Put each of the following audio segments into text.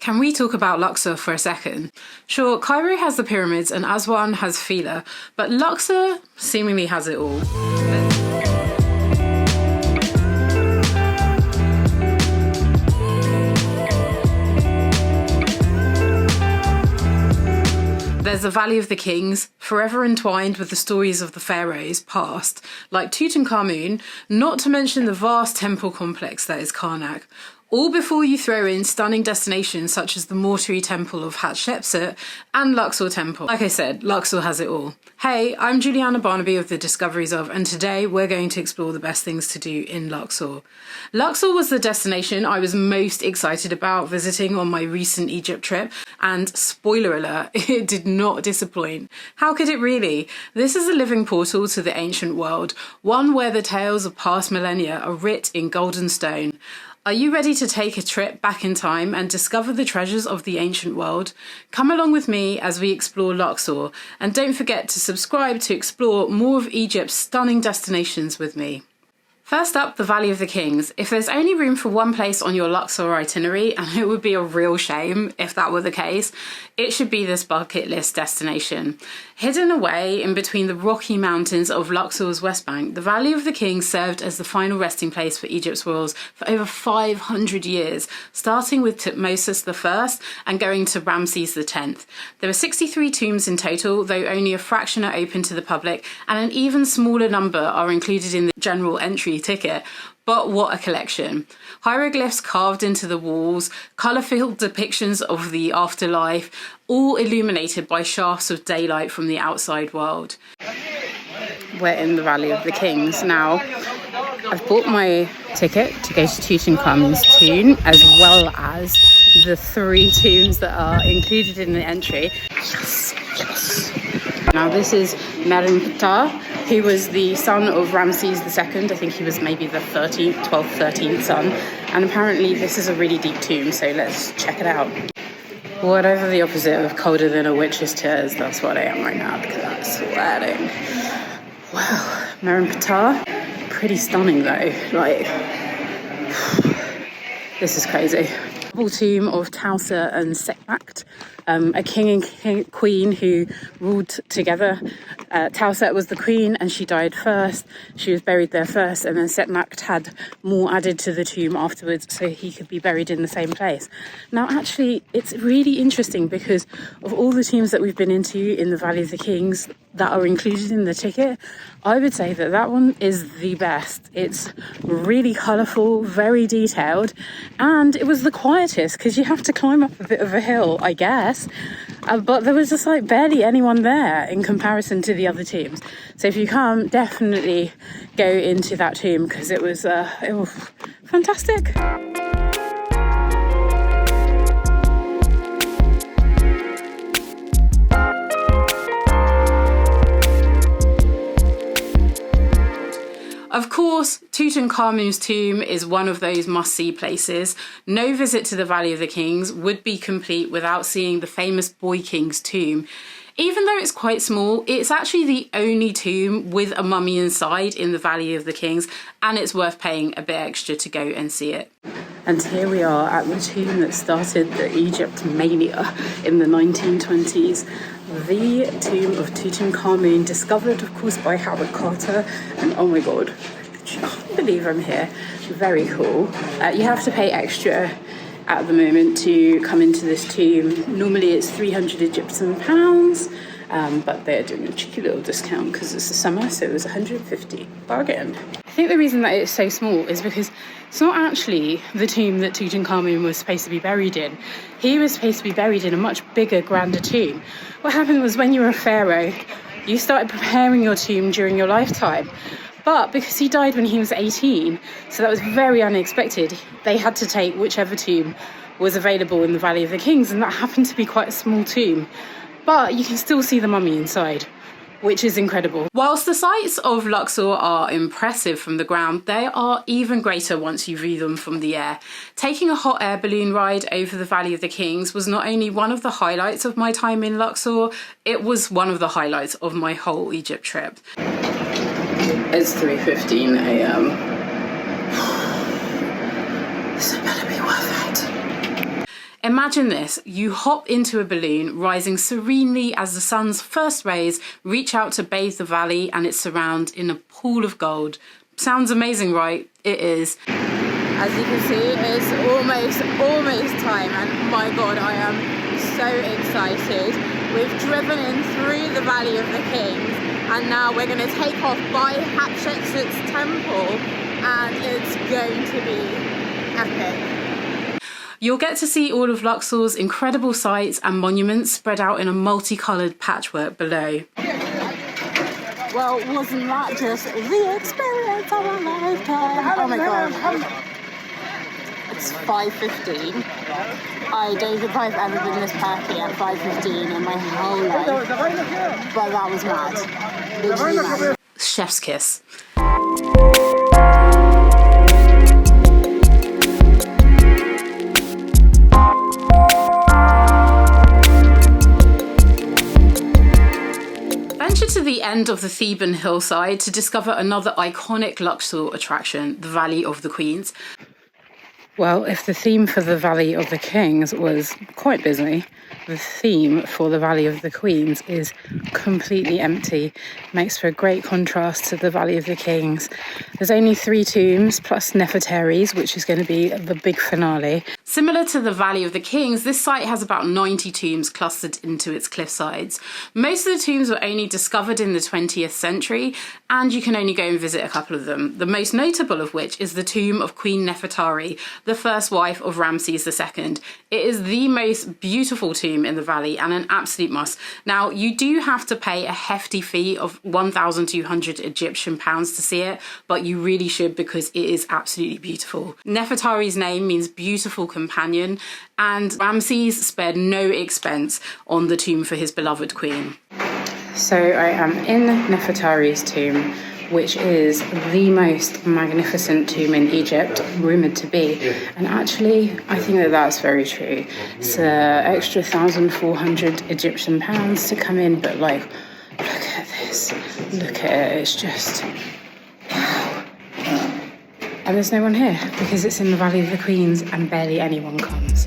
Can we talk about Luxor for a second? Sure, Cairo has the pyramids and Aswan has Philae, but Luxor seemingly has it all. There's the Valley of the Kings, forever entwined with the stories of the pharaohs past, like Tutankhamun, not to mention the vast temple complex that is Karnak. All before you throw in stunning destinations such as the Mortuary Temple of Hatshepsut and Luxor Temple. Like I said, Luxor has it all. Hey, I'm Julianna Barnaby of the Discoveries of, and today we're going to explore the best things to do in Luxor. Luxor was the destination I was most excited about visiting on my recent Egypt trip, and spoiler alert, it did not disappoint. How could it really? This is a living portal to the ancient world, one where the tales of past millennia are writ in golden stone. Are you ready to take a trip back in time and discover the treasures of the ancient world? Come along with me as we explore Luxor, and don't forget to subscribe to explore more of Egypt's stunning destinations with me. First up, the Valley of the Kings. If there's only room for one place on your Luxor itinerary, and it would be a real shame if that were the case, it should be this bucket list destination. Hidden away in between the rocky mountains of Luxor's West Bank, the Valley of the Kings served as the final resting place for Egypt's royals for over 500 years, starting with Thutmose I and going to Ramses X. There are 63 tombs in total, though only a fraction are open to the public, and an even smaller number are included in the general entry ticket. But what a collection. Hieroglyphs carved into the walls, colour-filled depictions of the afterlife, all illuminated by shafts of daylight from the outside world. We're in the Valley of the Kings now. I've bought my ticket to go to Tutankhamun's tomb, as well as the 3 tombs that are included in the entry. Yes, yes. Now this is Meremptah, who was the son of Ramses II. I think he was maybe the 12th, 13th son. And apparently this is a really deep tomb, so let's check it out. Whatever the opposite of colder than a witch's tears, that's what I am right now because I'm sweating. Wow, Meremptah, pretty stunning though. Like, this is crazy. Double tomb of Tausa and Setnakht, a king and queen who ruled together. Tausa was the queen and she died first. She was buried there first, and then Setnakht had more added to the tomb afterwards so he could be buried in the same place. Now actually it's really interesting because of all the tombs that we've been into in the Valley of the Kings that are included in the ticket, I would say that that one is the best. It's really colourful, very detailed, and it was the quietest because you have to climb up a bit of a hill, I guess. But there was just like barely anyone there in comparison to the other tombs. So if you come, definitely go into that tomb because it was fantastic. Of course, Tutankhamun's tomb is one of those must-see places. No visit to the Valley of the Kings would be complete without seeing the famous Boy King's tomb. Even though it's quite small, it's actually the only tomb with a mummy inside in the Valley of the Kings, and it's worth paying a bit extra to go and see it. And here we are at the tomb that started the Egypt mania in the 1920s. The tomb of Tutankhamun, discovered of course by Howard Carter, and oh my god, I can't believe I'm here. Very cool. You have to pay extra at the moment to come into this tomb. Normally it's 300 Egyptian pounds, but they're doing a cheeky little discount because it's the summer, so it was 150. Bargain. I think the reason that it's so small is because it's not actually the tomb that Tutankhamun was supposed to be buried in. He was supposed to be buried in a much bigger, grander tomb. What happened was when you were a pharaoh, you started preparing your tomb during your lifetime. But because he died when he was 18, so that was very unexpected, they had to take whichever tomb was available in the Valley of the Kings, and that happened to be quite a small tomb. But you can still see the mummy inside, which is incredible. Whilst the sights of Luxor are impressive from the ground, they are even greater once you view them from the air. Taking a hot air balloon ride over the Valley of the Kings was not only one of the highlights of my time in Luxor, it was one of the highlights of my whole Egypt trip. It's 3:15 a.m. This better be worth it. Imagine this, you hop into a balloon rising serenely as the sun's first rays reach out to bathe the valley and its surround in a pool of gold. Sounds amazing, right? It is. As you can see, it's almost time, and my god, I am so excited. We've driven in through the Valley of the Kings, and now we're going to take off by Hatshepsut's temple, and it's going to be epic. You'll get to see all of Luxor's incredible sights and monuments spread out in a multicoloured patchwork below. Well, wasn't that just the experience of a lifetime? Oh my god. It's 5:15. I don't think I've ever been this perky at 5:15 in my whole life. But that was mad. Literally mad. Chef's kiss. Venture to the end of the Theban hillside to discover another iconic Luxor attraction, the Valley of the Queens. Well, if the theme for the Valley of the Kings was quite busy, the theme for the Valley of the Queens is completely empty. Makes for a great contrast to the Valley of the Kings. There's only 3 tombs plus Nefertari's, which is going to be the big finale. Similar to the Valley of the Kings, this site has about 90 tombs clustered into its cliff sides. Most of the tombs were only discovered in the 20th century, and you can only go and visit a couple of them. The most notable of which is the tomb of Queen Nefertari, the first wife of Ramses II. It is the most beautiful tomb in the valley and an absolute must. Now, you do have to pay a hefty fee of 1,200 Egyptian pounds to see it, but you really should because it is absolutely beautiful. Nefertari's name means beautiful companion, and Ramses spared no expense on the tomb for his beloved queen. So I am in Nefertari's tomb, which is the most magnificent tomb in Egypt, rumoured to be. And actually, I think that that's very true. It's an extra 1,400 Egyptian pounds to come in, but like, look at this. Look at it, it's just, wow. And there's no one here, because it's in the Valley of the Queens and barely anyone comes.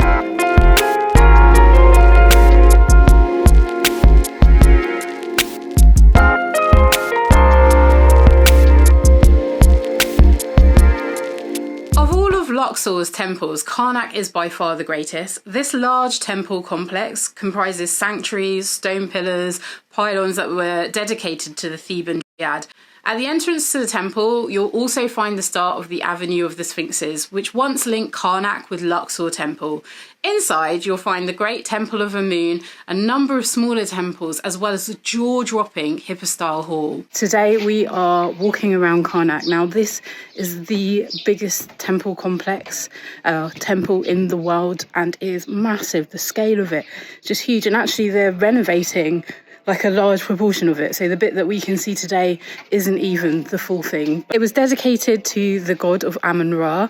Luxor's temples, Karnak is by far the greatest. This large temple complex comprises sanctuaries, stone pillars, pylons that were dedicated to the Theban Dryad. At the entrance to the temple, you'll also find the start of the Avenue of the Sphinxes, which once linked Karnak with Luxor Temple. Inside, you'll find the Great Temple of Amun, a number of smaller temples, as well as the jaw-dropping hypostyle hall. Today, we are walking around Karnak. Now, this is the biggest temple complex, temple in the world, and is massive. The scale of it, just huge. And actually, they're renovating like a large proportion of it. So the bit that we can see today isn't even the full thing. It was dedicated to the god of Amun-Ra,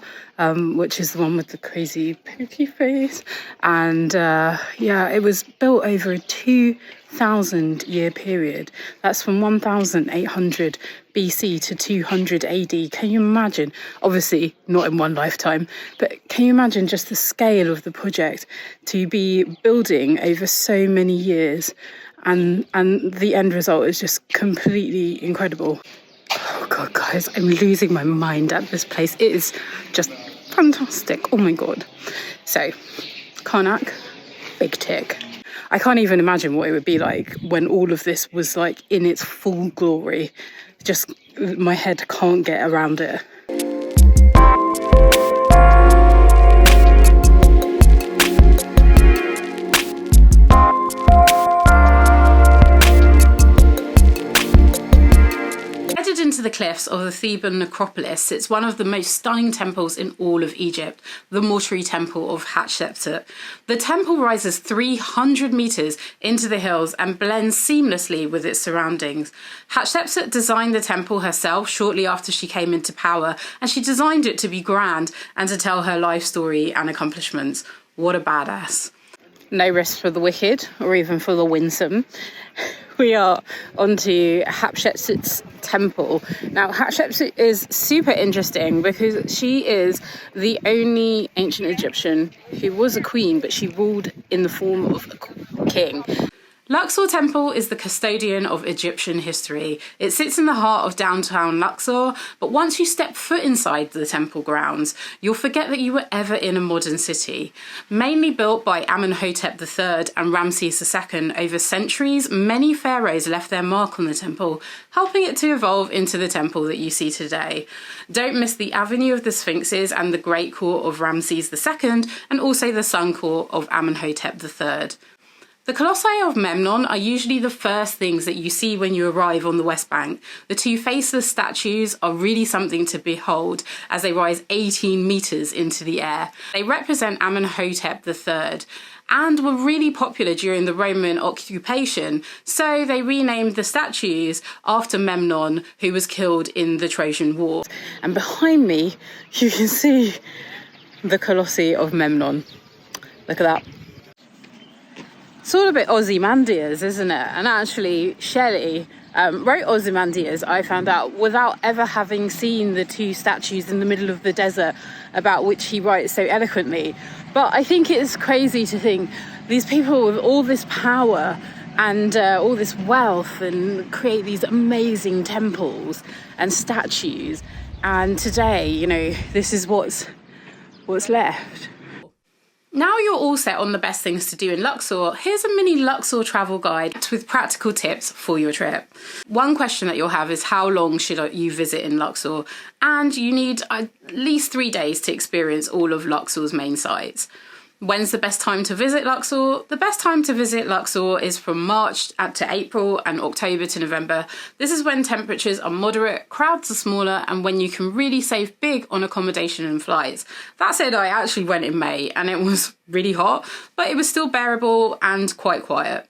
which is the one with the crazy pokey face. And it was built over a 2,000 year period. That's from 1,800 BC to 200 AD. Can you imagine? Obviously not in one lifetime, but can you imagine just the scale of the project to be building over so many years? And the end result is just completely incredible. Oh god, guys, I'm losing my mind at this place. It is just fantastic. Oh my god. So, Karnak, big tick. I can't even imagine what it would be like when all of this was like in its full glory. Just my head can't get around it. Into the cliffs of the Theban necropolis sits one of the most stunning temples in all of Egypt, the Mortuary Temple of Hatshepsut. The temple rises 300 metres into the hills and blends seamlessly with its surroundings. Hatshepsut designed the temple herself shortly after she came into power, and she designed it to be grand and to tell her life story and accomplishments. What a badass. No rest for the wicked, or even for the winsome. we are onto Hatshepsut's temple. Now, Hatshepsut is super interesting because she is the only ancient Egyptian who was a queen, but she ruled in the form of a king. Luxor Temple is the custodian of Egyptian history. It sits in the heart of downtown Luxor, but once you step foot inside the temple grounds, you'll forget that you were ever in a modern city. Mainly built by Amenhotep III and Ramses II over centuries, many pharaohs left their mark on the temple, helping it to evolve into the temple that you see today. Don't miss the Avenue of the Sphinxes and the Great Court of Ramses II, and also the Sun Court of Amenhotep III. The colossi of Memnon are usually the first things that you see when you arrive on the West Bank. The two faceless statues are really something to behold as they rise 18 metres into the air. They represent Amenhotep III and were really popular during the Roman occupation, so they renamed the statues after Memnon, who was killed in the Trojan War. And behind me, you can see the colossi of Memnon. Look at that. It's all a bit Ozymandias, isn't it? And actually, Shelley wrote Ozymandias, I found out, without ever having seen the two statues in the middle of the desert about which he writes so eloquently. But I think it's crazy to think these people with all this power and all this wealth and create these amazing temples and statues. And today, you know, this is what's left. Now you're all set on the best things to do in Luxor, here's a mini Luxor travel guide with practical tips for your trip. One question that you'll have is how long should you visit in Luxor? And you need at least 3 days to experience all of Luxor's main sites. When's the best time to visit Luxor? The best time to visit Luxor is from March to April and October to November. This is when temperatures are moderate, crowds are smaller, and when you can really save big on accommodation and flights. That said, I actually went in May and it was really hot, but it was still bearable and quite quiet.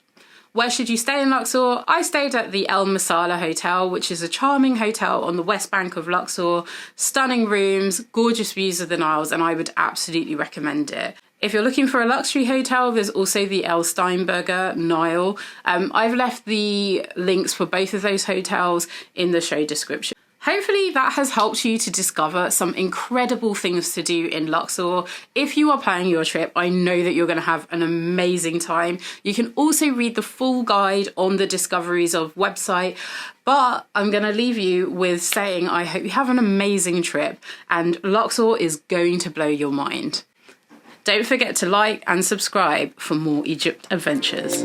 Where should you stay in Luxor? I stayed at the El Masala Hotel, which is a charming hotel on the west bank of Luxor. Stunning rooms, gorgeous views of the Niles, and I would absolutely recommend it. If you're looking for a luxury hotel, there's also the El Steinberger Nile. I've left the links for both of those hotels in the show description. Hopefully that has helped you to discover some incredible things to do in Luxor. If you are planning your trip, I know that you're going to have an amazing time. You can also read the full guide on the Discoveries of website, but I'm going to leave you with saying I hope you have an amazing trip and Luxor is going to blow your mind. Don't forget to like and subscribe for more Egypt adventures.